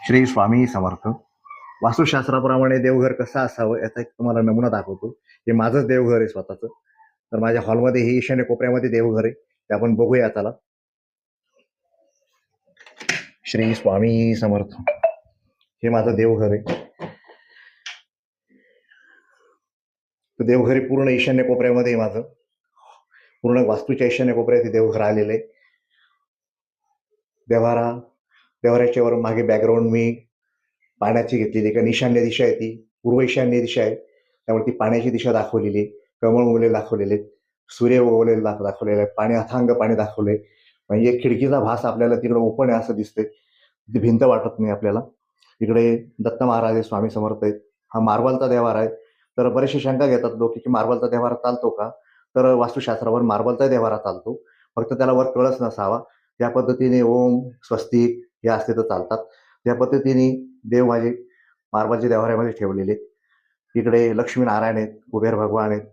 श्री स्वामी समर्थ. वास्तुशास्त्राप्रमाणे देवघर कसं असावं याचा एक तुम्हाला नमुना दाखवतो. हे माझंच देवघर आहे स्वतःचं. तर माझ्या हॉलमध्ये हे ईशान्य कोपऱ्यामध्ये देवघर आहे, ते आपण बघूया. चला. श्री स्वामी समर्थ. हे माझं देवघर आहे. तर देवघर हे पूर्ण ईशान्य कोपऱ्यामध्ये आहे माझं. पूर्ण वास्तूच्या ईशान्य कोपऱ्यात हे देवघर आलेलं आहे. देव्हाऱ्याच्या वर मागे बॅकग्राऊंड मी पाण्याची घेतलेली आहे, कारण ईशान्य दिशा आहे, ती पूर्व ईशान्य दिशा आहे, त्यामुळे ती पाण्याची दिशा दाखवलेली आहे. कमळ उगवलेले दाखवलेले आहेत, सूर्य उगवलेला दाखवलेला आहे, पाणी अथांग पाणी दाखवलंय. म्हणजे खिडकीचा भास आपल्याला तिकडे ओपन आहे असं दिसतंय, ती भिंत वाटत नाही आपल्याला. इकडे दत्त महाराज आहे, स्वामी समर्थ आहेत. हा मार्बलचा देवारा आहे. तर बरेचसे शंका घेतात लोक की मार्बलचा देवारा चालतो का? तर वास्तुशास्त्रावर मार्बलचा देवारा चालतो, फक्त त्याला वर कळस नसावा. त्या पद्धतीने ओम, स्वस्तिक हे असते तर चालतात. त्या पद्धतीने देव माझे मार्बलच्या देवाऱ्यामध्ये ठेवलेले आहेत. इकडे लक्ष्मीनारायण आहेत, कुबेर भगवान आहेत.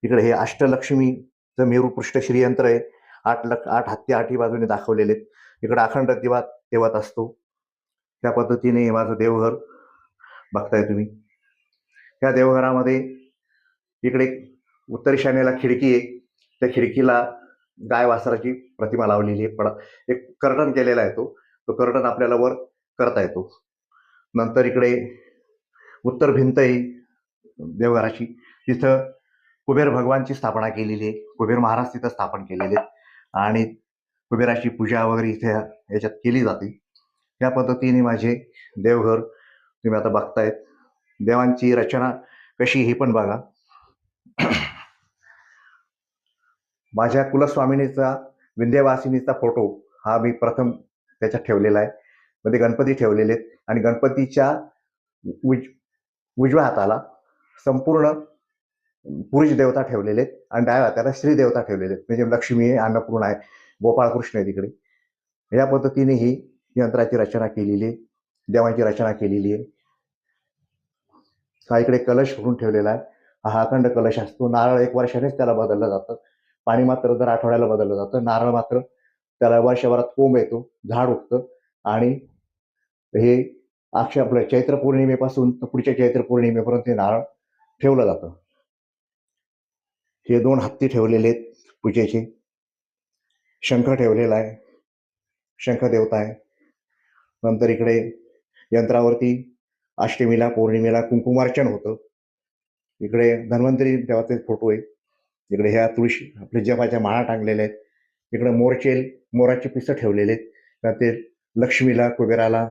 इकडे हे अष्टलक्ष्मीचं मेरुपृष्ठ श्रीयंत्र आहे. 8 हत्ती 8ही बाजूने दाखवलेले आहेत. इकडे अखंड दिवा तेवत असतो. त्या पद्धतीने हे माझं देवघर बघताय तुम्ही. त्या देवघरामध्ये इकडे उत्तर ईशान्येला खिडकी आहे. त्या खिडकीला गाय वासराची प्रतिमा लावलेली आहे. पण एक कर्टन केलेला आहे, तो कर्टन आपल्याला वर करता येतो. नंतर इकडे उत्तर भिंत आहे देवघराची, तिथं कुबेर भगवानची स्थापना केलेली आहे. कुबेर महाराज तिथं स्थापन केलेले आहेत आणि कुबेराची पूजा वगैरे इथे याच्यात केली जाते. त्या पद्धतीने माझे देवघर तुम्ही आता बघतायत. देवांची रचना कशी ही पण बघा. माझ्या कुलस्वामिनीचा विंध्यवासिनीचा फोटो हा मी प्रथम त्याच्यात ठेवलेला आहे. मध्ये गणपती ठेवलेले आहेत आणि गणपतीच्या उजव्या हाताला संपूर्ण पुरुष देवता ठेवलेले आहेत आणि डाव्या हाताला श्री देवता ठेवलेले आहेत. म्हणजे लक्ष्मी आहे, अन्नपूर्णा आहे, गोपाळकृष्ण आहे तिकडे. या पद्धतीने ही यंत्राची रचना केलेली आहे, देवांची रचना केलेली आहे. हा इकडे कलश भरून ठेवलेला आहे. हा अखंड कलश असतो. नारळ 1 वर्षानेच त्याला बदललं जातं. पाणी मात्र दर आठवड्याला बदललं जातं. नारळ मात्र त्याला वर्षभरात कोंब येतो, झाड उगतं आणि हे आपल्या चैत्र पौर्णिमेपासून पुढच्या चैत्र पौर्णिमेपर्यंत हे नारळ ठेवलं जातं. हे 2 हत्ती ठेवलेले आहेत पूजेचे. शंख ठेवलेला आहे, शंख देवता आहे. नंतर इकडे यंत्रावरती अष्टमीला पौर्णिमेला कुंकुमार्चन होतं. इकडे धन्वंतरी देवाचे फोटो आहे. इकडे ह्या तुळशी आपल्या जपाच्या माळा टांगलेल्या आहेत. इकडे मोराची पिसं ठेवलेले आहेत. ते लक्ष्मीला, कुबेराला